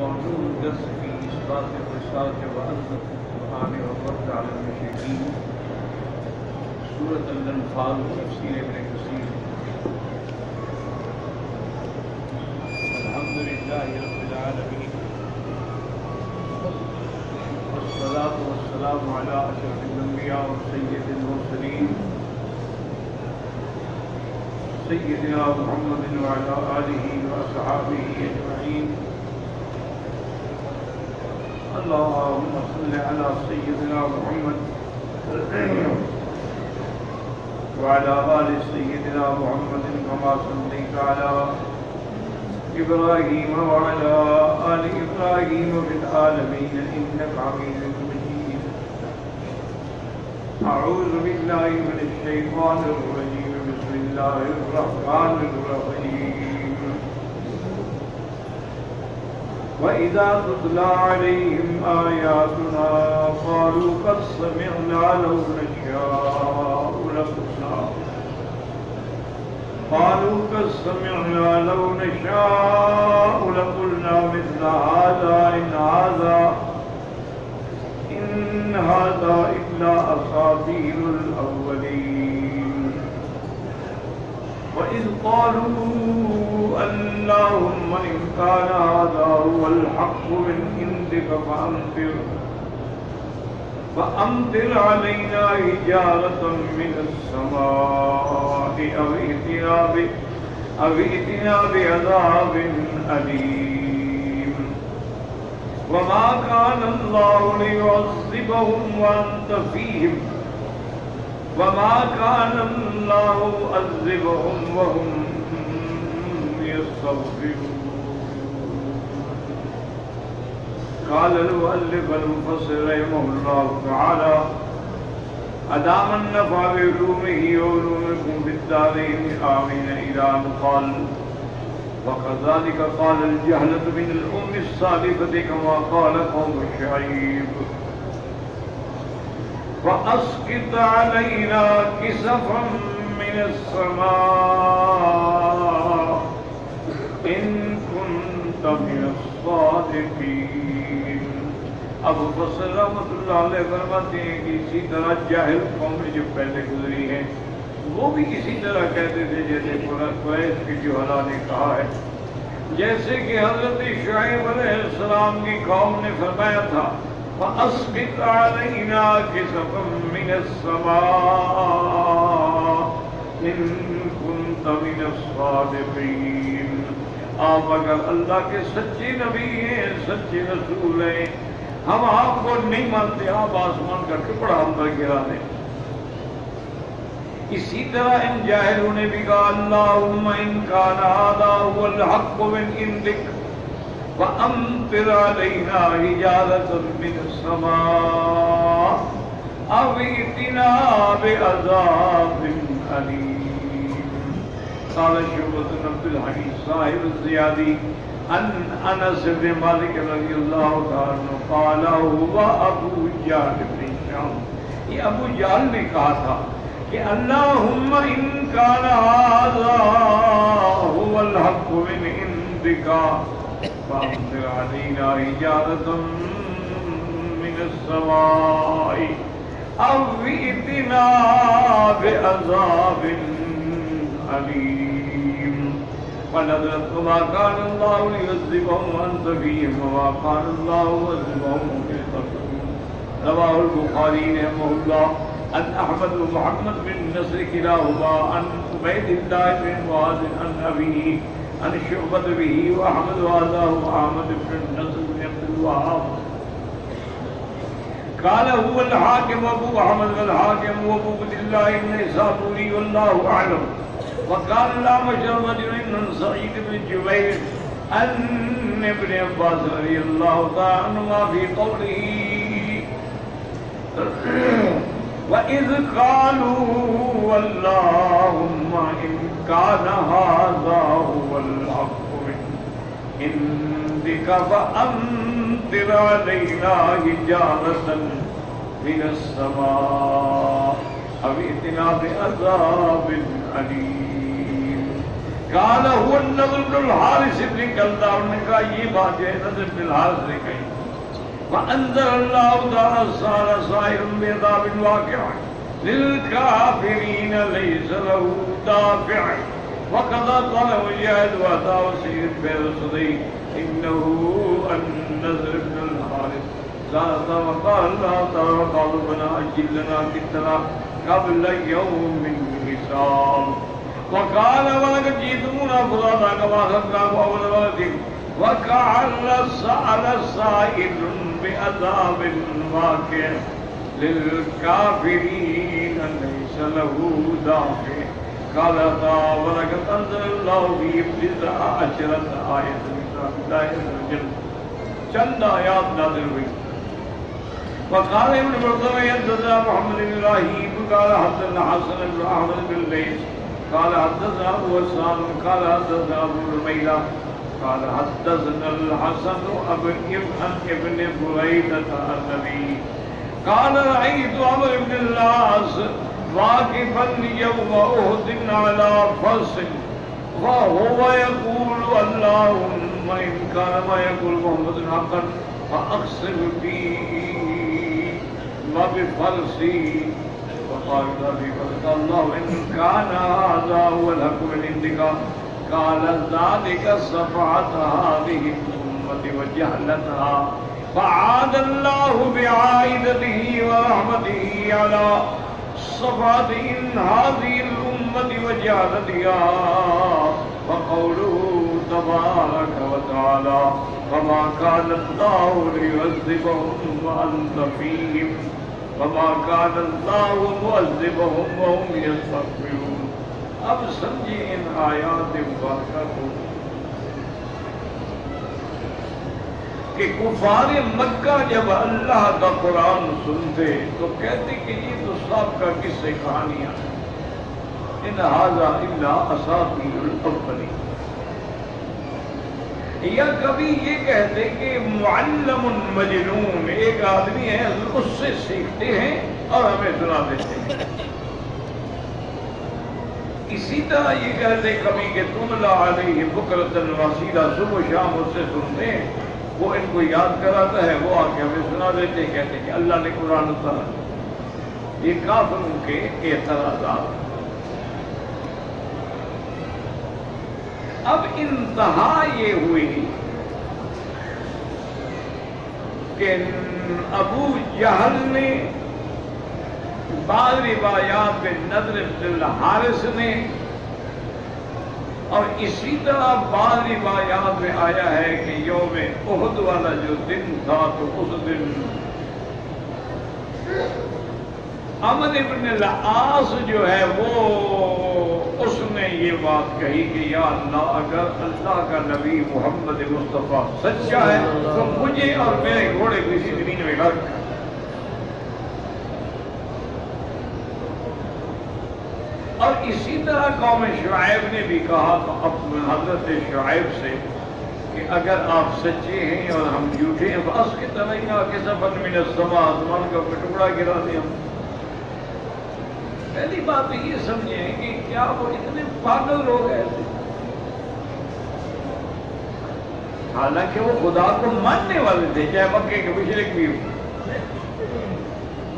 موضوع درس في إثبات الرسالة وأنزل القرآن والرد على المشركين سورة الأنفال تفسير ابن كثير. الحمد لله رب العالمين والصلاة والسلام على أشرف الأنبياء وسيد المرسلين سيدنا محمد وعلى آله وأصحابه أجمعين. اللهم صل على سيدنا محمد وعلى آل سيدنا محمد كما صليت على إبراهيم وعلى آل إبراهيم في العالمين إنك حميد مجيد. أعوذ بالله من الشيطان الرجيم. بسم الله الرحمن الرحيم. وإذا تتلى عليهم آياتنا قالوا قد سمعنا لو نشاء لقلنا مثل هذا إن هذا إلا أساطير الأولين. وإذ قالوا اللهم إن كان هذا هو الحق من عندك فأمطر علينا حجارة من السماء أو ائتنا بعذاب أليم. وما كان الله ليعذبهم وأنت فيهم وما كان الله معذبهم وهم يستغفرون. قال المؤلف المفسر رحمه الله تعالى أدام النفع بعلومه وعلومكم في الدارين آمين إلى أن قال وكذلك قال الجهلة من الأم السالفة كما قال قوم شعيب فأسقط علينا كسفا من السماء إن كنت من الصادقين. ابو فصل رحمۃ اللہ علیہ فرماتے ہیں کہ اسی طرح جاہل قومیں جو پہلے گزری ہیں وہ بھی اسی طرح کہتے تھے جیسے قریش کے جوہلا نے کہا ہے. جیسے کہ حضرت شعیب علیہ السلام کی قوم نے فرمایا تھا فَأَسْقِطْ عَلَيْنَا كِسَفًا مِّنَ السَّمَاءِ إِن كُنتَ مِنَ الصَّادِقِينَ. آپ اگر اللہ کے سچے نبی ہیں سچے رسول ہیں ہم آپ کو نہیں مانتے آپ آسمان کا ٹکڑا ہم پر گرا دیں. اسی طرح ان جاہلوں نے بھی کہا اللہم ان کان ھذا ھو الحق من عندک فامطر علینا حجارۃ من السماء او ائتنا بعذاب الیم. قال شعبۃ بن عبد الحمید صاحب الزیادی ان انس بن مالک رضی اللہ تعالی عنہ قال هو ابو جہل بن ہشام. یہ ابو جہل نے کہا تھا کہ اللہم ان کان ھذا هو الحق من عندک فامطر علینا حجارۃ من السماء او ائتنا بعذاب علیم. فنزلت وما كان الله ليعذبهم وأنت فيهم وما كان الله معذبهم وهم يستغفرون. رواه البخاري رحمه الله عن أحمد ومحمد بن نصر كلاهما عن عبيد الله بن معاذ عن أبيه عن شعبة به وأحمد وهذاه أحمد بن نصر بن عبد الوهاب قال هو الحاكم أبو أحمد والحاكم وأبو عبد الله النيسابوري والله أعلم. وقال الأعمش رجل من سعيد بن جبير عن ابن عباس رضي الله تعالى عنهما في قوله وإذ قالوا اللهم إن كان هذا هو الحق من عندك فأمطر علينا حجارة من السماء أو ائتنا بعذاب أليم. قال هو النضر بن الحارث بن کلدہ، انہوں نے کہا یہ بات جو ہے نضر بن الحارث نے کہی. وانزل اللہ تعالی صار صائر بعذاب واقع للكافرين ليس له دافع وقضى طلب الجهاد واتى وسير برصدي انه النذر بن الحارث زاد وقال الله تعالى قال ربنا اجل لنا قطنا قبل يوم الحساب وقال ولقد جئتمونا فرادا كما خلقناكم اول مرة وكأن سأل سائل بعذاب واقع للكافرين ليس له دافع قال تعالى ولقد انزل الله في ابتداء 10 آيات من چند آیات نازل ہوئی. وقال ابن مرزوق حدثنا محمد بن ابراهيم قال حدثنا حسن بن احمد بن ليث قال حدثنا ابو حسان قال حدثنا ابو رميلة قال حدثنا الحسن ابن بريدة النبي قال رأيت عمرو بن العاص واقفا يوم أحد على فرس وهو يقول اللهم إن كان ما يقول محمد حقا فأقسم بي وبفرسي وقال النبي صلى الله إن كان هذا هو الحق من عندك قال ذلك صفعة هذه الأمة وجهلتها فعاد الله بعائدته ورحمته على صفات هذه الأمة وجهلتها وقوله تبارك وتعالى وما كان الله ليعذبهم وأنت فيهم وما كان الله معذبهم وهم يستغفرون. اب سمجھیں ان آیات مبارکہ کو کہ کفار مکہ جب اللہ کا قرآن سنتے تو کہتے کہ یہ تو سابقہ قصے کہانیاں ان ھذا الا اساطیر الاولین، یا کبھی یہ کہتے کہ معلم مجنون ایک آدمی ہے اس سے سیکھتے ہیں اور ہمیں سنا دیتے ہیں. اسی طرح یہ کہتے کبھی کہ تملا علیہ بکرۃ واسیلہ صبح و شام اس سے سنتے ہیں، وہ ان کو یاد کراتا ہے، وہ آ کے ہمیں سنا دیتے ہیں، کہتے ہیں کہ اللہ نے قرآن اتارا. یہ کافروں کے اعتراضات. اب انتہا یہ ہوئی کہ ابو جہل نے بعض روایات میں نضر بن الحارث نے، اور اسی طرح بعض روایات میں آیا ہے کہ یوم احد والا جو دن تھا تو اس دن عمرو بن العاص جو ہے وہ اس نے یہ بات کہی کہ یا اللہ اگر اللہ کا نبی محمد مصطفیٰ سچا ہے تو مجھے اور میرے گھوڑے کو اسی زمین میں غرق کر. اور اسی طرح قوم شعیب نے بھی کہا تو حضرت شعیب سے کہ اگر آپ سچے ہیں اور ہم جھوٹے ہیں بس کی طرح ہی کے سفر من السماء آسمان کا ٹکڑا گرا دیں ہم. پہلی بات تو یہ سمجھیں کہ کیا وہ اتنے پاگل لوگ ایسے، حالانکہ وہ خدا کو ماننے والے تھے چاہے مکے کے مشرک بھی ہو.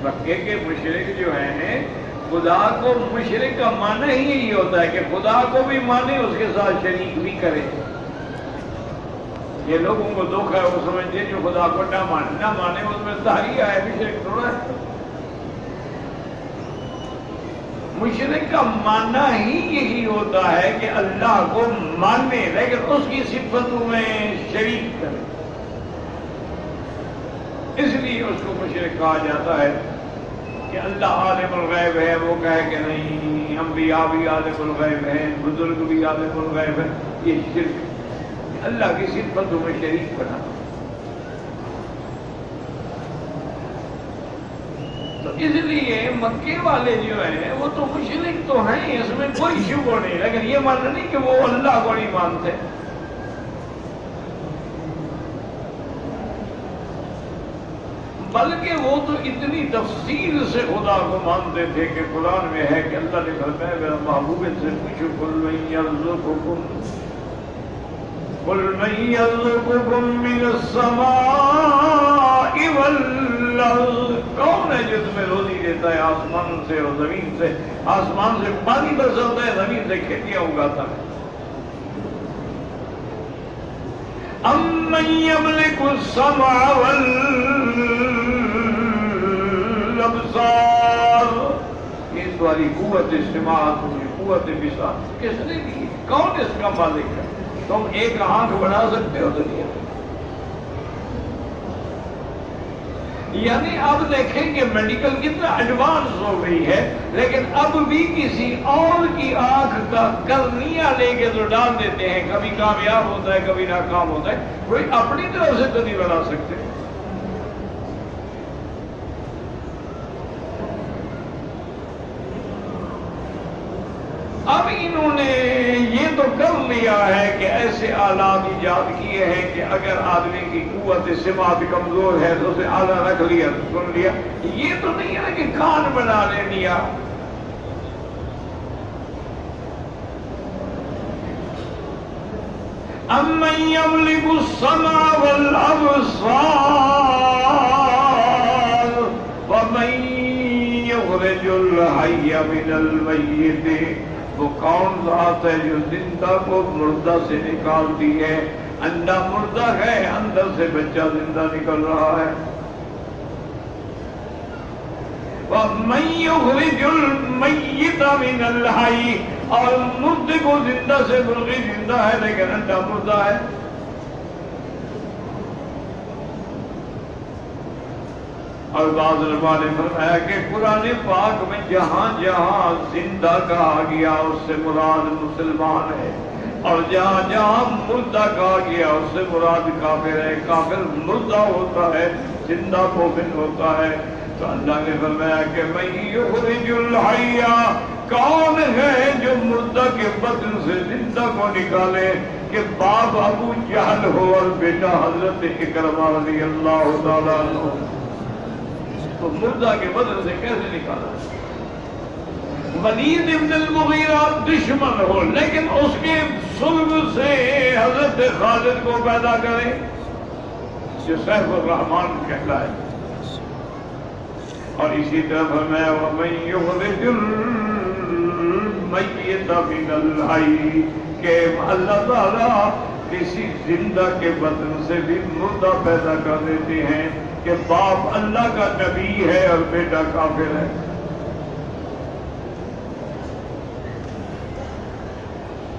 مکے کے مشرک جو ہیں خدا کو مشرک کا معنی ہی یہی ہوتا ہے کہ خدا کو بھی مانے اس کے ساتھ شریک بھی کرے. یہ لوگوں کو دھوکہ ہے، وہ سمجھتے ہیں جو خدا کو نہ مانے اس میں داہیہ ہے، مشرک تھوڑا ہے. مشرک کا معنی ہی یہی ہوتا ہے کہ اللہ کو مانے لیکن اس کی صفتوں میں شریک کرے. اس لیے اس کو مشرک کہا جاتا ہے کہ اللہ عالم الغیب ہے، وہ کہے کہ نہیں انبیاء بھی عالم الغیب ہیں، بزرگ بھی عالم الغیب ہیں. یہ شرک اللہ کی صفتوں میں شریک بنا. تو اس لیے مکے والے جو ہیں وہ تو مشرک تو ہیں، اس میں کوئی شبہ نہیں، لیکن یہ ماننا نہیں کہ وہ اللہ کو نہیں مانتے. بلکہ وہ تو اتنی تفصیل سے خدا کو مانتے تھے کہ قرآن میں ہے کہ اللہ نے فرمایا میرا محبوب سے پوچھو قل من يرزقكم من السماء والارض، کون ہے جو تمہیں روزی دیتا ہے آسمان سے اور زمین سے؟ آسمان سے پانی برساتا ہے، زمین سے کھیتیاں اگاتا ہے۔ امن یملک السمع والابصار، یہ تمہاری قوت استماع، تمہاری قوت بصار کس نے دی؟ کون اس کا مالک ہے؟ تم ایک آنکھ بنا سکتے ہو دنیا میں؟ یعنی اب دیکھیں کہ میڈیکل کتنا ایڈوانس ہو گئی ہے، لیکن اب بھی کسی اور کی آنکھ کا کرنیاں لے کے تو ڈال دیتے ہیں، کبھی کامیاب ہوتا ہے کبھی ناکام ہوتا ہے، کوئی اپنی طرف سے تو نہیں بنا سکتے۔ اب انہوں نے یہ تو کر لیا ہے کہ ایسے آلات ایجاد کیے ہیں کہ اگر آدمی کی قوت سماعت کمزور ہے تو اسے آلہ رکھ لیا تو سن لیا، یہ تو نہیں ہے کہ کان بنا لے لیا۔ امن یملک السمع والابصار ومن یخرج الحی من المیت، وہ کون ذات ہے جو زندہ کو مردہ سے نکالتی ہے؟ انڈا مردہ ہے، اندر سے بچہ زندہ نکل رہا ہے۔ وَمَن يُخْرِجُ الْمَيِّتَ مِنَ الْحَيِّ، اور مردے کو زندہ سے، مرغی زندہ ہے لیکن انڈا مردہ ہے۔ اور بعض علماء نے فرمایا کہ قرآن پاک میں جہاں جہاں زندہ کہا گیا اس سے مراد مسلمان ہے، اور جہاں جہاں مردہ کہا گیا اس سے مراد کافر ہے۔ کافر مردہ ہوتا ہے، زندہ مومن ہوتا ہے۔ تو اللہ نے فرمایا کہ من یخرج الحی، کون ہے جو مردہ کے بدن سے زندہ کو نکالے؟ کہ باپ ابو جہل ہو اور بیٹا حضرت اکرمہ رضی اللہ تعالیٰ عنہ، تو مردہ کے بدن سے کیسے نکالا؟ ولید ابن المغیرہ دشمن ہو لیکن اس کے صلب سے حضرت خالد کو پیدا کرے، جو سیف الرحمن کہلائے۔ اور اسی طرح فرمایا وَمَن يُخْرِجُ الْمَيِّتَ مِنَ الْحَيِّ، کہ اللہ تعالیٰ کسی زندہ کے بدن سے بھی مردہ پیدا کر دیتے ہیں، کہ باپ اللہ کا نبی ہے اور بیٹا کافر ہے۔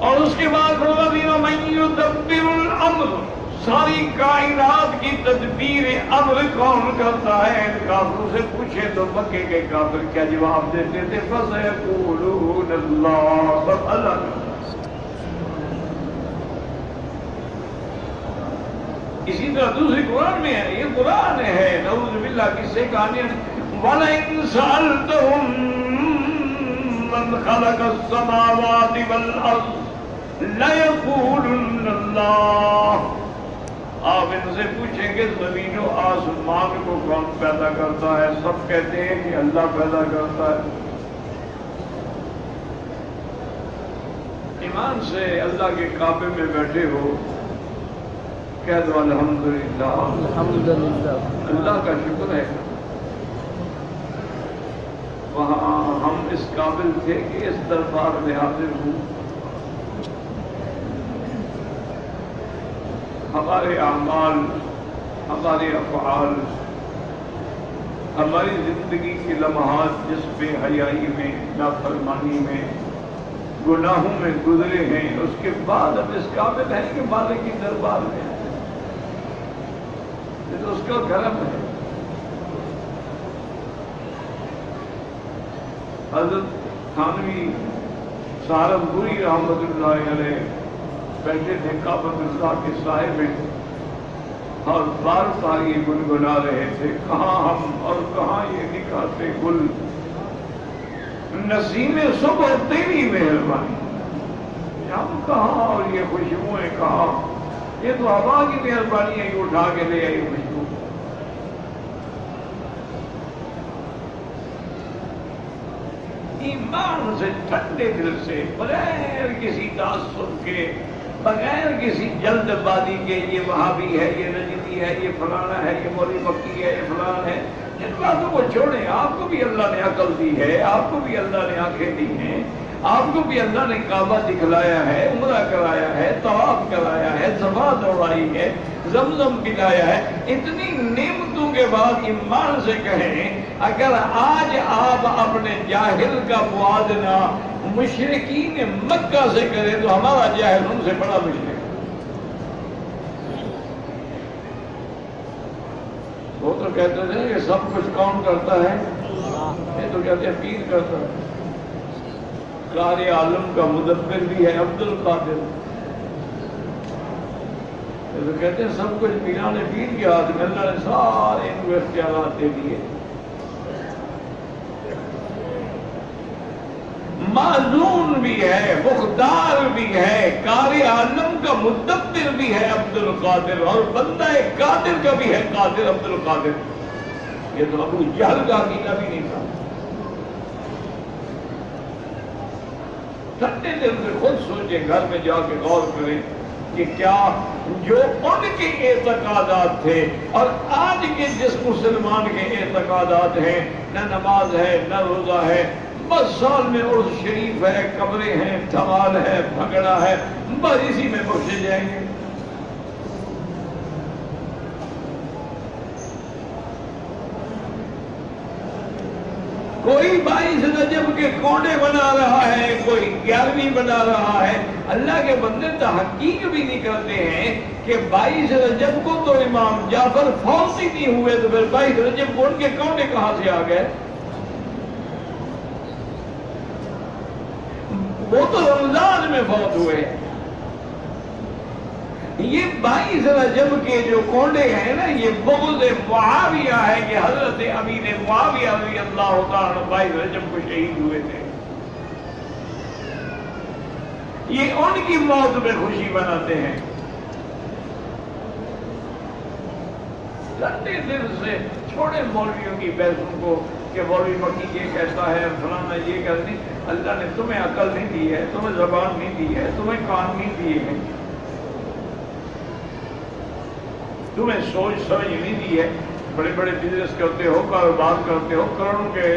اور اس کے بعد وَمَن يُدَبِّرُ الْأَمْرَ، ساری کائنات کی تدبیر امر کون کرتا ہے؟ ان کافروں سے پوچھے تو مکے کے کافر کیا جواب دیتے تھے؟ فَسَيَقُولُونَ اللَّهُ، سب اللہ کا۔ اسی طرح دوسری قرآن میں ہے، یہ قرآن ہے، نعوذ باللہ کس سے کہانیاں۔ وَلَئِن سَأَلْتَهُم مَّنْ خَلَقَ السَّمَاوَاتِ وَالْأَرْضَ لَيَقُولُنَّ اللَّهُ، آپ ان سے پوچھیں گے زمین و آسمان کو کون پیدا کرتا ہے؟ سب کہتے ہیں کہ اللہ پیدا کرتا ہے۔ ایمان سے اللہ کے کعبے میں بیٹھے ہو، کہہ دو الحمدللہ، الحمدللہ، اللہ کا شکر ہے۔ وہاں ہم اس قابل تھے کہ اس دربار میں حاضر ہوں، ہمارے اعمال، ہمارے افعال، ہماری زندگی کے لمحات جس بے حیائی میں، نافرمانی میں، گناہوں میں گزرے ہیں، اس کے بعد ہم اس قابل ہیں کہ مالک کی دربار میں ہیں۔ یہ تو اس کا کرم ہے۔ حضرت تھانوی سہارنپوری رحمۃ اللہ علیہ بیٹھے تھے کعبۃ اللہ کے سائے میں، اور بار بار یہ گنگنا رہے تھے، کہاں ہم اور کہاں یہ نکالتے گل، نسیم صبح تیری مہربانی، ہم کہاں اور یہ خوشبوئیں کہاں؟ یہ تو ہوا کی مہربانی ہے، یہ اٹھا کے لے آئی خوشبو۔ ایمان سے ٹھنڈے دل سے بغیر کسی تعصب کے بغیر کسی جلد بازی کے یہ وہابی ہے یہ نجدی ہے یہ فلانا ہے یہ مولوی مکی ہے یہ فلان ہے جن باتوں کو چھوڑیں. آپ کو بھی اللہ نے عقل دی ہے آپ کو بھی اللہ نے آنکھیں دی ہیں آپ کو بھی اللہ نے کعبہ دکھلایا ہے عمرہ کرایا ہے طواف کرایا ہے صفا دوڑائی ہے زمزم پلایا ہے. اتنی نعمتوں کے بعد ایمان سے کہیں اگر آج آپ اپنے جاہل کا موازنہ مشرکین مکہ سے کریں تو ہمارا جاہل ان سے بڑا مشرک. وہ تو کہتے تھے کہ سب کچھ کون کرتا ہے یہ تو کہتے ہیں پیر کرتا ہے. قاری عالم کا مدبر بھی ہے عبد القادر. تو کہتے ہیں سب کچھ پیران پیر کے ہاتھ میں اللہ نے سارے ان کو اختیارات دے دیے. معذون بھی ہے مختار بھی ہے قاری عالم کا مدبر بھی ہے عبد القادر اور بندہ قادر کا بھی ہے قادر عبد القادر. یہ تو ابو جہل کا عقیدہ بھی نہیں تھا. ٹھنڈے دل سے خود سوچیں گھر میں جا کے غور کریں کہ کیا جو ان کے اعتقادات تھے اور آج کے جس مسلمان کے اعتقادات ہیں نہ نماز ہے نہ روزہ ہے بس سال میں عرس شریف ہے قبریں ہیں دھمال ہے بھگڑا ہے بس اسی میں بخشے جائیں گے. کوئی 22 رجب کے کوڑے بنا رہا ہے کوئی 11ویں بنا رہا ہے. اللہ کے بندے تحقیق بھی نہیں کرتے ہیں کہ 22 رجب کو تو امام جعفر فوت ہی نہیں ہوئے تو پھر 22 رجب کو ان کے کوڑے کہاں سے آ گئے. وہ تو رمضان میں فوت ہوئے. یہ 22 رجب کے جو کونڈے ہیں نا یہ بغض معاویہ ہے کہ حضرت امیر معاویہ رضی اللہ تعالیٰ 22 رجب کو شہید ہوئے تھے. یہ ان کی موت میں خوشی مناتے ہیں. ٹھنڈے دل سے چھوڑے مولویوں کی بحثوں کو کہ مولوی مکی یہ کہتا ہے فلانا یہ کہتا ہے. اللہ نے تمہیں عقل نہیں دی ہے تمہیں زبان نہیں دی ہے تمہیں کان نہیں دیے ہیں تمہیں سوچ سمجھ نہیں دی ہے. بڑے بڑے بزنس کرتے ہو کاروبار کرتے ہو کروڑوں کے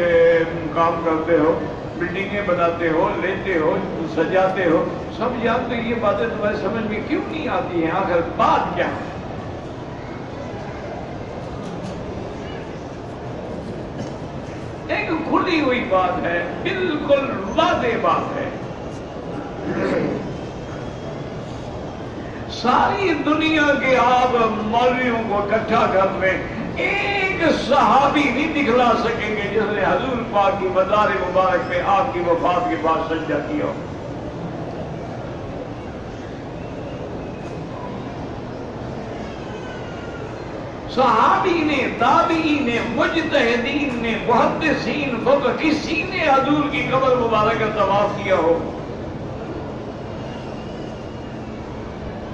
کام کرتے ہو بلڈنگیں بناتے ہو لیتے ہو سجاتے ہو سب جانتے یہ باتیں تمہیں سمجھ میں کیوں نہیں آتی ہیں. آخر بات کیا ہے؟ ایک کھلی ہوئی بات ہے بالکل واضح بات ہے. ساری دنیا کے آپ مولویوں کو اکٹھا کر لیں ایک صحابی نہیں دکھلا سکیں گے جس نے حضور پاک کی مزار مبارک پہ آپ کی وفات کے بعد سجدہ کیا ہو. صحابی نے تابعین نے مجتہدین نے محدثین فقہ کسی نے حضور کی قبر مبارک کا طواف کیا ہو.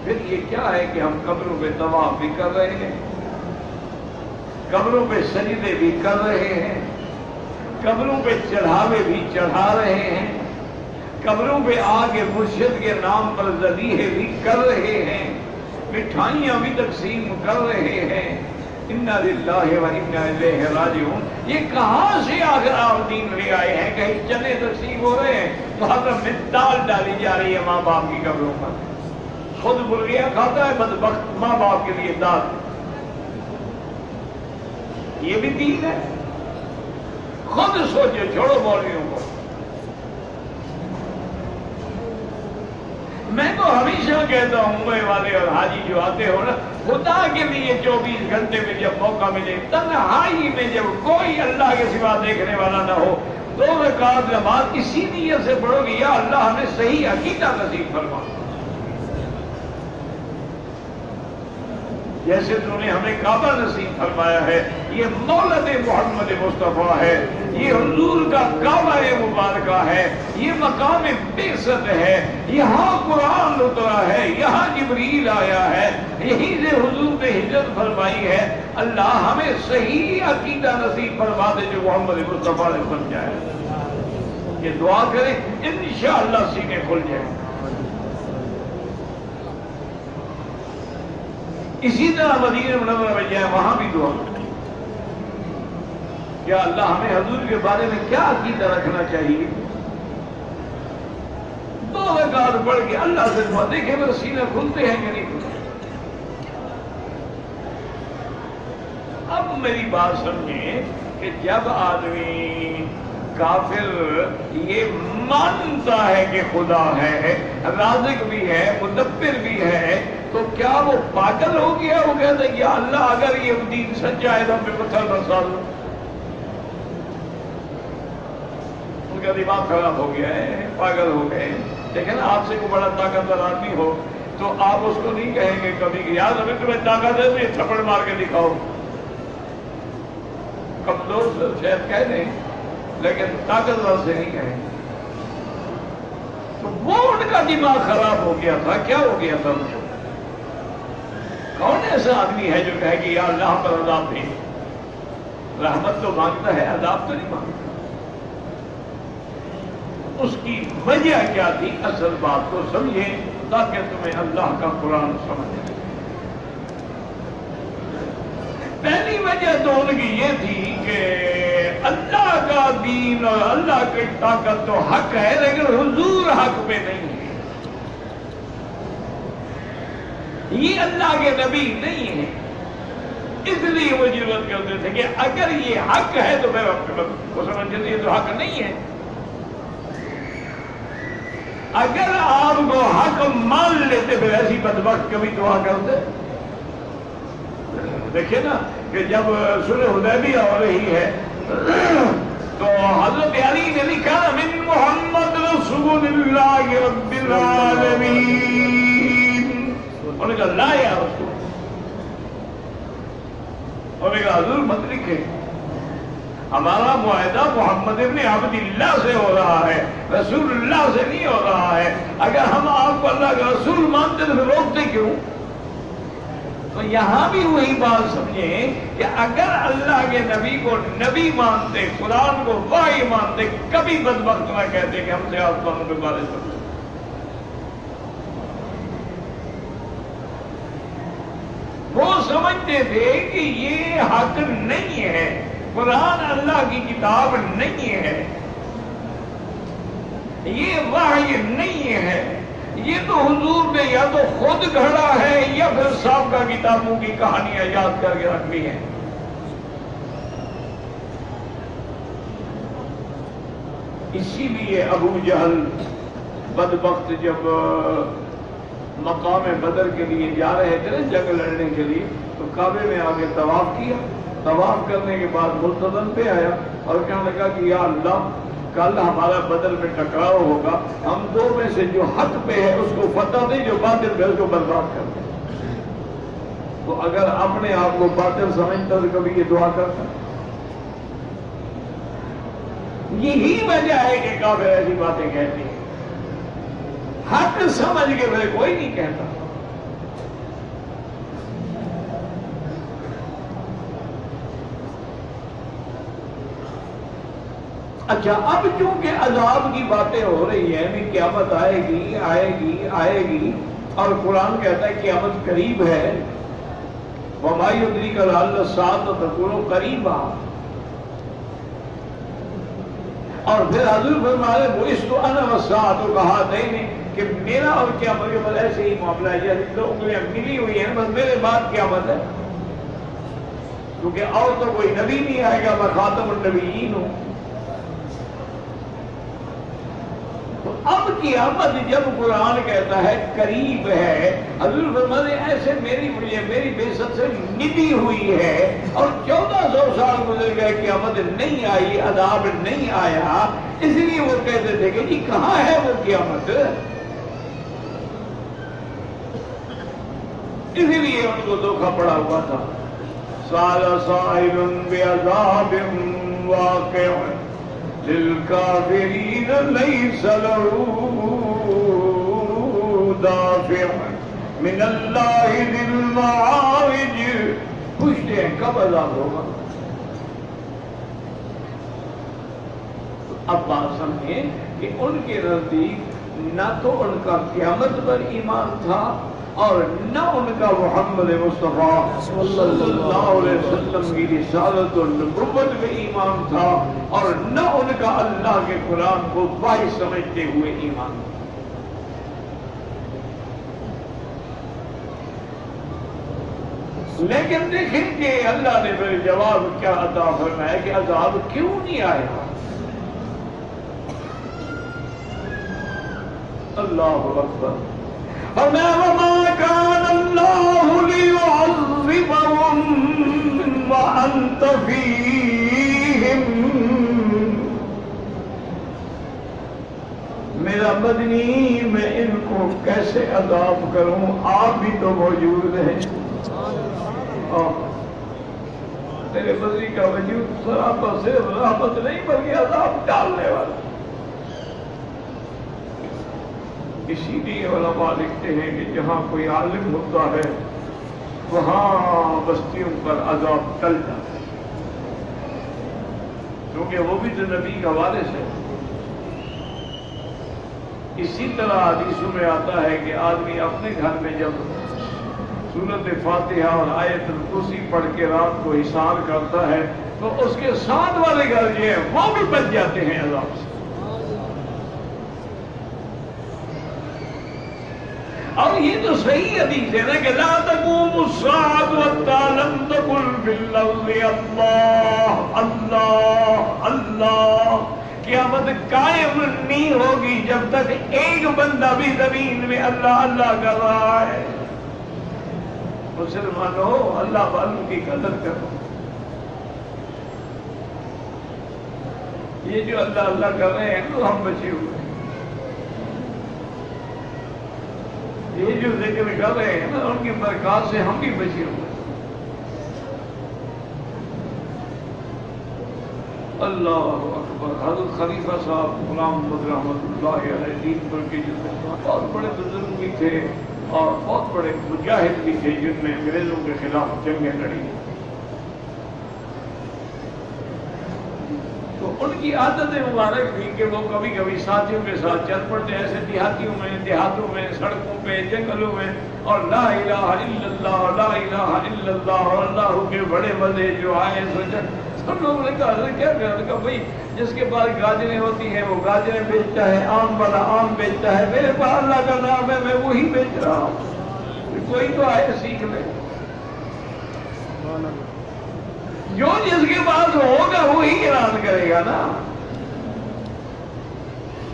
پھر یہ کیا ہے کہ ہم قبروں پہ طواف بھی کر رہے ہیں قبروں پہ سجدے بھی کر رہے ہیں قبروں پہ چڑھاوے بھی چڑھا رہے ہیں قبروں پہ آگے مرشد کے نام پر ذبیحے بھی کر رہے ہیں مٹھائیاں بھی تقسیم کر رہے ہیں. انا للہ و انا الیہ راجعون. یہ کہاں سے آخر آپ دین لے آئے ہیں؟ کہیں چنے تقسیم ہو رہے ہیں تو حضرت میں دال ڈالی جا رہی ہے ماں باپ کی قبروں پر. خود مرغیاں کھاتا ہے بدبخت ماں باپ کے لیے دال. یہ بھی دین ہے؟ خود سوچو چھوڑو مولویوں کو. میں تو ہمیشہ کہتا ہوں میں والے اور حاجی جو آتے ہو نا خدا کے لیے 24 گھنٹے میں جب موقع ملے تنہائی میں جب کوئی اللہ کے سوا دیکھنے والا نہ ہو 2 رکعت نماز اسی نیت سے پڑھو گے یا اللہ ہمیں صحیح عقیدہ نصیب فرما جیسے تو نے ہمیں کعبہ نصیب فرمایا ہے. یہ مولد محمد مصطفیٰ ہے یہ حضور کا کعبہ مبارکہ ہے یہ مقام بعثت ہے یہاں قرآن اترا ہے یہاں جبریل آیا ہے یہیں سے حضور نے ہجرت فرمائی ہے. اللہ ہمیں صحیح عقیدہ نصیب فرما دے جو محمد مصطفیٰ نے سمجھایا. یہ دعا کریں انشاءاللہ سینے کھل جائیں. اسی طرح مدینہ منورہ میں جائیں وہاں بھی دعا کریں کہ اللہ ہمیں حضور کے بارے میں کیا عقیدہ رکھنا چاہیے. 2 رکعت پڑھ کے اللہ سے دعا دیکھیں میرے سینے کھلتے ہیں کہ نہیں کھلتے. اب میری بات سمجھیں کہ جب آدمی کافر یہ مانتا ہے کہ خدا ہے، رازق بھی ہے، مدبر بھی ہے، تو کیا وہ پاگل ہو گیا؟ وہ کہتا ہے کہ یا اللہ اگر یہ دین سچا ہے تو ہم پہ پتھر برسا دو. ان کا دماغ خراب ہو گیا ہے، پاگل ہو گئے. لیکن آپ سے کوئی بڑا طاقتور آدمی ہو تو آپ اس کو نہیں کہیں گے کبھی کہ یار ابھی تمہیں طاقت ہے تو یہ تھپڑ مار کے دکھاؤ. کمزور سے شاید کہہ دیں لیکن طاقتور سے نہیں کہیں. تو وہ ان کا دماغ خراب ہو گیا تھا. کیا ہو گیا تھا؟ کون ایسا آدمی ہے جو کہے کہ یا اللہ پر عذاب بھی؟ رحمت تو مانگتا ہے، عذاب تو نہیں مانگتا. اس کی وجہ کیا تھی؟ اصل بات کو سمجھیں تاکہ تمہیں اللہ کا قرآن سمجھ آئے. پہلی وجہ تو ان کی یہ تھی کہ اللہ کا دین اور اللہ کی طاقت تو حق ہے لیکن حضور حق پہ نہیں ہے. یہ اللہ کے نبی نہیں ہے. اس لیے وہ ضرورت کرتے تھے کہ اگر یہ حق ہے تو میں وہ سمجھتے یہ تو حق نہیں ہے. اگر آپ کو حق مان لیتے پھر ایسی بدبخت کبھی دعا کرتے. دیکھیں نا کہ جب صلح حدیبیہ ہو رہی ہے تو حضرت علی نے لکھا من محمد رسول اللہ رب العالمین. انہوں نے کہا لا یا رسول. انہوں نے کہا حضور مت لکھے، ہمارا معاہدہ محمد ابن عبد اللہ سے ہو رہا ہے، رسول اللہ سے نہیں ہو رہا ہے. اگر ہم آپ کو اللہ کا رسول مانتے تو پھر روکتے کیوں؟ تو یہاں بھی وہی بات سمجھیں کہ اگر اللہ کے نبی کو نبی مانتے، قرآن کو وحی مانتے، کبھی بدبخت نہ کہتے کہ ہم سے آسمانوں پہ بارش کرتے. وہ سمجھتے تھے کہ یہ حق نہیں ہے، قرآن اللہ کی کتاب نہیں ہے، یہ وحی نہیں ہے، یہ تو حضور نے یا تو خود گھڑا ہے یا پھر سابقہ کتابوں کی کہانیاں یاد کر کے رکھ لی ہیں. اسی لیے ابو جہل بدبخت جب مقام بدر کے لیے جا رہے تھے جنگ لڑنے کے لیے تو کعبے میں آگے طواف کیا. طواف کرنے کے بعد ملتزم پہ آیا اور کہنے لگا کہ یا اللہ کل ہمارا بدر میں ٹکراؤ ہوگا، ہم دو میں سے جو حق پہ ہے اس کو فتح دیں، جو باطل پہ اس کو برباد کر دیں. تو اگر اپنے آپ کو باطل سمجھتا تو کبھی یہ دعا کرتا. یہی وجہ ہے کہ کافر ایسی باتیں کہتے ہیں. حق سمجھ کے پھر کوئی نہیں کہتا. اچھا اب چونکہ عذاب کی باتیں ہو رہی ہیں، بھی قیامت آئے گی آئے گی آئے گی، اور قرآن کہتا ہے قیامت قریب ہے. وَمَا يُدْرِكَ لَعَلَّ السَّاعَةَ تَكُونُ قَرِيبًا. اور پھر حضور فرما رہے بُعِثْتُ أَنَا وَالسَّاعَةُ كَهَاتَيْنِ کہ میرا اور قیامت کے بعد ایسے ہی معاملہ ہے جیسے دو انگلیاں ملی ہوئی ہیں، بس میرے بعد قیامت ہے. کیونکہ اور تو کوئی نبی نہیں آئے گا، میں خاتم النبیین ہوں. اب قیامت جب قرآن کہتا ہے قریب ہے، حضور فرماتے ہیں ایسے میری بعثت سے ندی ہوئی ہے اور 1400 سال گزر گئے، قیامت نہیں آئی، عذاب نہیں آیا. اس لیے وہ کہتے تھے کہ جی کہاں ہے وہ قیامت. اسی لیے ان کو دھوکہ پڑا ہوا تھا. سال صائر بعذاب واقع للکافرین لیس له دافع من اللہ ذی المعارج. پوچھتے ہیں کب عذاب ہوگا؟ اب بات سمجھیں کہ ان کے نزدیک نہ تو ان کا قیامت پر ایمان تھا اور نہ ان کا محمد مصطفیٰ صلی اللہ علیہ وسلم کی رسالت اور نبوت میں ایمان تھا اور نہ ان کا اللہ کے قرآن کو وحی سمجھتے ہوئے ایمان تھا۔ لیکن دیکھیں کہ اللہ نے پھر جواب کیا عطا فرمایا کہ عذاب کیوں نہیں آیا۔ اللہ اکبر۔ وَمَا كَانَ اللَّهُ لِيُعَذِّبَهُمْ وَأَنْتَ فِيهِمْ۔ میرا مدنی میں ان کو کیسے عذاب کروں، آپ بھی تو موجود ہیں۔ تیرے مدنی کا وجود سراپا صرف رحمت نہیں بلکہ عذاب ڈالنے والا۔ اسی لیے علماء لکھتے ہیں کہ جہاں کوئی عالم ہوتا ہے وہاں بستیوں پر عذاب ٹل جاتا ہے، کیونکہ وہ بھی تو نبی کا وارث ہے۔ اسی طرح حدیثوں میں آتا ہے کہ آدمی اپنے گھر میں جب سورۃ فاتحہ اور آیت الکرسی پڑھ کے رات کو حصار کرتا ہے تو اس کے ساتھ والے گھر جو ہیں وہ بھی بچ جاتے ہیں عذاب سے۔ اور یہ تو صحیح حدیث ہے نا کہ لا تقوم الساعة حتى لم تقل في اللفظ اللہ اللہ اللہ۔ قیامت قائم نہیں ہوگی جب تک ایک بندہ بھی زمین میں اللہ اللہ کر رہا ہے۔ مسلمانوں اللہ والوں کی قدر کرو۔ یہ جو اللہ اللہ کر رہے ہیں تو ہم بچے ہوئے ہیں، یہ جو ذکر کر رہے ہیں نا ان کی برکات سے ہم بھی بچے ہوئے۔ اللہ اکبر۔ حضرت خلیفہ صاحب غلام محمد رحمۃ اللہ علیہ دین پر کے جو بہت بڑے بزرگ بھی تھے اور بہت بڑے مجاہد بھی تھے جن نے انگریزوں کے خلاف جنگیں لڑی، تو ان کی عادت مبارک تھی کہ وہ کبھی کبھی ساتھیوں کے ساتھ چل پڑتے ایسے دیہاتوں میں سڑکوں پہ جنگلوں میں، اور لا الہ الا اللہ لا الہ الا اللہ اور اللہ کے بڑے مزے جو آئے سوچا۔ سب لوگوں نے کہا کیا کہا بھائی جس کے پاس گاجریں ہوتی ہیں وہ گاجریں بیچتا ہے، آم والا آم بیچتا ہے، میرے پاس اللہ کا نام ہے میں وہی بیچ رہا ہوں، کوئی تو آئے سیکھ لے۔ جو جس کے پاس ہوگا وہی اعلان کرے گا نا۔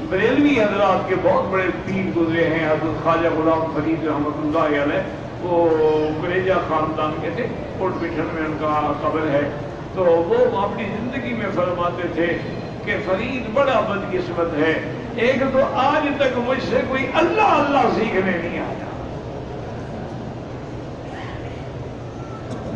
بریلوی حضرات کے بہت بڑے پیر گزرے ہیں، حضرت خواجہ غلام فرید رحمۃ اللہ علیہ، وہ قریجہ خاندان کے تھے، کوٹ مٹھن میں ان کا قبر ہے، تو وہ اپنی زندگی میں فرماتے تھے کہ فرید بڑا بدقسمت ہے، ایک تو آج تک مجھ سے کوئی اللہ اللہ سیکھنے نہیں آیا،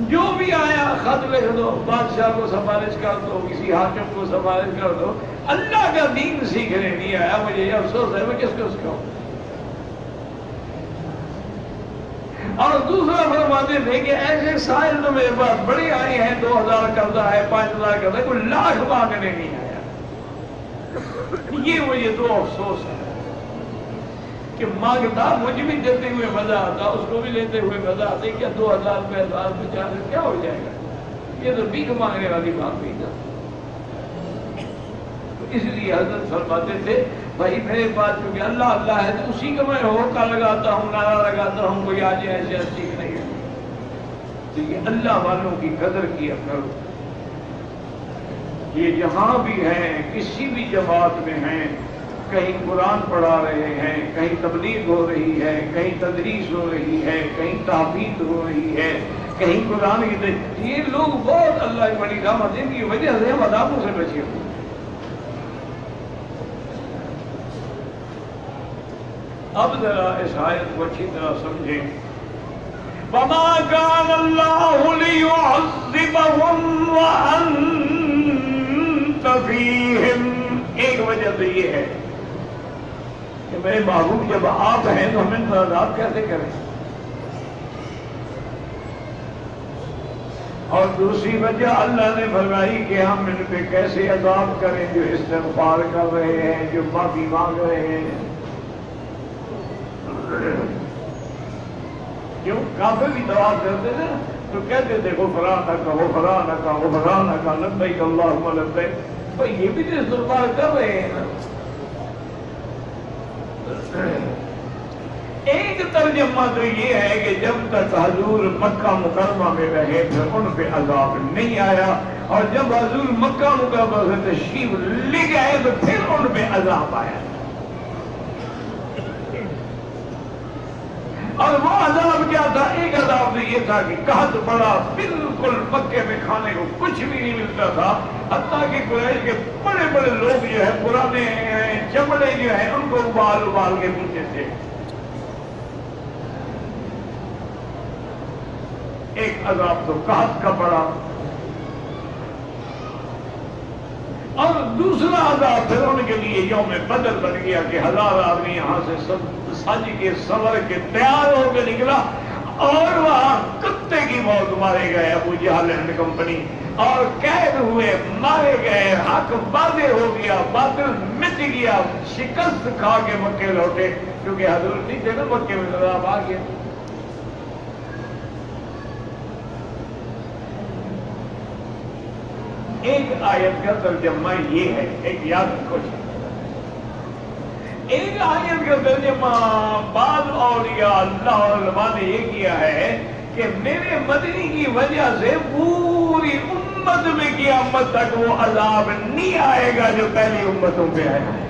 جو بھی آیا خط لکھ دو، بادشاہ کو سفارش کر دو، کسی حاکم کو سفارش کر دو، اللہ کا دین سیکھنے نہیں آیا۔ مجھے یہ افسوس ہے میں کس کو سکھاؤں۔ اور دوسرا فرماتے تھے کہ ایسے سائل تو میرے پاس بڑے آئے ہیں، 2000 قرضہ ہے، 5000 قرضہ ہے، کوئی لاکھ مانگنے نہیں آیا۔ یہ مجھے تو افسوس ہے کہ مانگتا مجھے بھی دیتے ہوئے مزہ آتا، اس کو بھی لیتے ہوئے مزہ آتا، کیا 2000 روپے 1000 روپے 4000 کیا ہو جائے گا، یہ تو بھیک مانگنے والی بات نہیں تھا۔ اس لیے حضرت فرماتے تھے بھائی میرے پاس کیونکہ اللہ اللہ ہے تو اسی کا میں ہوکا لگاتا ہوں، نعرہ لگاتا ہوں، کوئی آج ایسے سیکھ نہیں ہے۔ تو یہ اللہ والوں کی قدر کیا کرو۔ یہ جہاں بھی ہیں، کسی بھی جماعت میں ہیں، کہیں قرآن پڑھا رہے ہیں، کہیں تبلیغ ہو رہی ہے، کہیں تدریس ہو رہی ہے، کہیں تحفیظ ہو رہی ہے، کہیں قرآن کی یہ لوگ بہت اللہ کی بڑی رحمت ان کی وجہ سے ہم عذابوں سے بچے ہوئے۔ اب ذرا اس آیت کو اچھی طرح سمجھیں۔ وَمَا كَانَ اللَّهُ لِيُعَذِّبَهُمْ وَأَنْتَ فِيهِمْ۔ ایک وجہ تو یہ ہے کہ میرے محبوب جب آپ ہیں تو ہمیں عذاب کیسے کریں۔ اور دوسری وجہ اللہ نے فرمائی کہ ہم ان پہ کیسے عذاب کریں جو استغفار کر رہے ہیں، جو معافی مانگ رہے ہیں۔ کیوں کافر بھی دعا کرتے نا تو کہتے تھے غفرانک غفرانک غفرانک لبیک اللہم لبیک، بھائی یہ بھی تو استغفار کر رہے ہیں نا۔ ایک ترجمہ تو یہ ہے کہ جب تک حضور مکہ مکرمہ میں رہے پھر ان پہ عذاب نہیں آیا، اور جب حضور مکہ مکرمہ سے تشریف لے گئے تو پھر ان پہ عذاب آیا۔ اور وہ عذاب کیا تھا؟ ایک عذاب تو یہ تھا کہ قحط پڑا، بالکل مکے میں کھانے کو کچھ بھی نہیں ملتا تھا، حتیٰ کہ قریش کے بڑے بڑے لوگ جو ہے پرانے چمڑے جو ہیں ان کو ابال ابال کے پیتے تھے۔ ایک عذاب تو قحط کا پڑا، اور دوسرا عذاب پھر ان کے لیے یوم بدر بن گیا کہ 1000 آدمی یہاں سے سب سج کے سور کے تیار ہو کے نکلا، اور وہاں کتے کی موت مارے گئے ابو جہل اینڈ کمپنی، اور قید ہوئے، مارے گئے، حق واضح ہو گیا، باطل مٹ گیا، شکست کھا کے مکے لوٹے، کیونکہ حضور نہیں تھے نا مکے میں، عذاب آ گیا۔ ایک آیت کا ترجمہ یہ ہے، ایک یاد رکھو، ایک آیت کا ترجمہ بعض اولیاء اللہ اور علماء نے یہ کیا ہے کہ میرے مدنی کی وجہ سے پوری امت میں قیامت تک وہ عذاب نہیں آئے گا جو پہلی امتوں پہ آیا ہے۔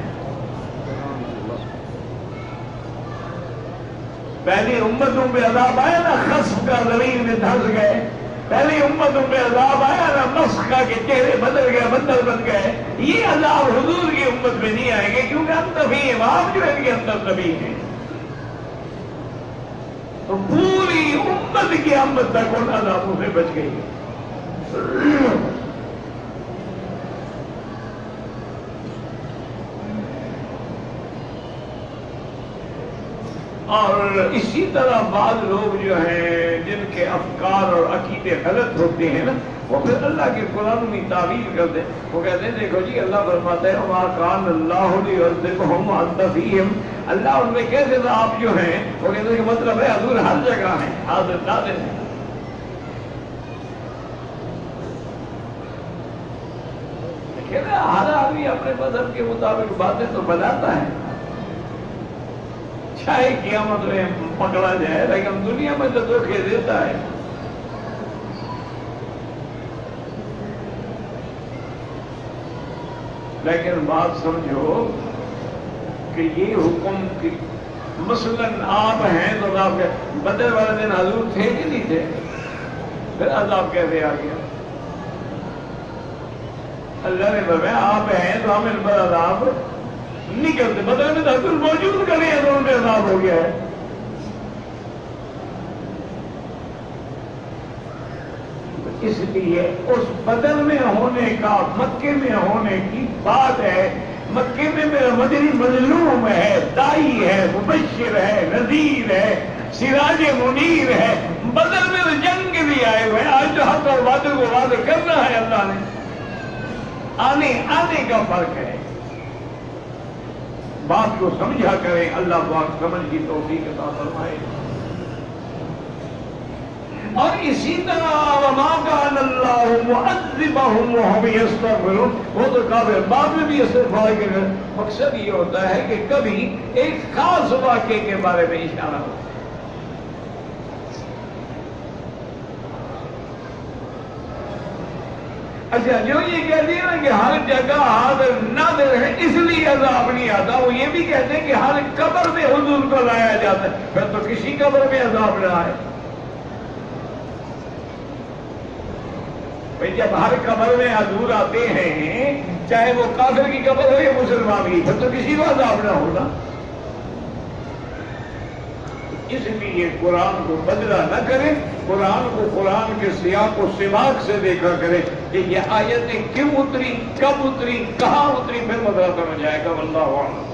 پہلی امتوں پہ عذاب آیا نا، خسف کا زمین میں دھس گئے، پہلی امتوں پہ عذاب آیا نا، مسخ کا کے چہرے بدل گئے، بندر بن گئے، یہ عذاب حضور کی امت میں نہیں آئیں گے، کیونکہ ہم نبی ہیں، آپ جو ان کے اندر نبی ہیں، تو پوری امت کی امت تک ان عذابوں سے بچ گئی۔ اور اسی طرح بعض لوگ جو ہیں جن کے افکار اور عقیدے غلط ہوتے ہیں نا، وہ پھر اللہ کے قرآن میں تعویل کرتے ہیں، وہ کہتے ہیں دیکھو جی اللہ فرماتا ہے وما کان اللہ لیعذبہم وانت فیہم، اللہ ان میں کیسے تھا آپ جو ہیں، وہ کہتے ہیں کہ مطلب ہے حضور ہر جگہ ہیں، حاضر ناظر ہیں۔ لیکن ہر آدمی اپنے مذہب کے مطابق باتیں تو بناتا ہے، چاہے قیامت میں پکڑا جائے، لیکن دنیا میں تو دھوکے دیتا ہے۔ لیکن بات سمجھو کہ یہ حکم کی مثلاً آپ ہیں تو آپ کے بدر والے دن حضور تھے کہ نہیں تھے، پھر عذاب کیسے آ گیا؟ اللہ نے فرمایا آپ ہیں تو ہم ان پر عذاب نہیں کرتے، بدر میں حضور موجود کرے ہیں تو ان پہ عذاب ہو گیا ہے۔ اس لیے اس بدر میں ہونے کا مکے میں ہونے کی بات ہے، مکے میں میرا مدنی مظلوم ہے، دائی ہے، مبشر ہے، نذیر ہے، سراج منیر ہے، بدر میں تو جنگ بھی آئے ہوئے، آج جو حق اور باطل کو واضح کرنا ہے اللہ نے، آنے کا فرق ہے۔ بات کو سمجھا کریں، اللہ پاک سمجھ کی توفیق عطا فرمائے۔ اور اسی طرح وما کان اللہ معذبہم وہم یستغفرون، وہ تو کافر بعد میں بھی استغفار کرے، مقصد یہ ہوتا ہے کہ کبھی ایک خاص واقعے کے بارے میں اشارہ ہو۔ اچھا جو یہ کہتے ہیں نا کہ ہر جگہ حاضر ناظر ہے اس لیے عذاب نہیں آتا، وہ یہ بھی کہتے ہیں کہ ہر قبر میں حضور کو لایا جاتا ہے، پھر تو کسی قبر میں عذاب نہ آئے۔ بھئی جب ہر قبر میں حضور آتے ہیں، چاہے وہ کافر کی قبر ہو یا مسلمان کی، پھر تو کسی کو عذاب نہ ہوگا۔ اس لیے قرآن کو بدلا نہ کرے، قرآن کو قرآن کے سیاق و سباق سے دیکھا کرے کہ یہ آیتیں کیوں اتری، کب اتری، کہاں اتری، پھر مدرسہ میں جائے گا۔ واللہ اعلم۔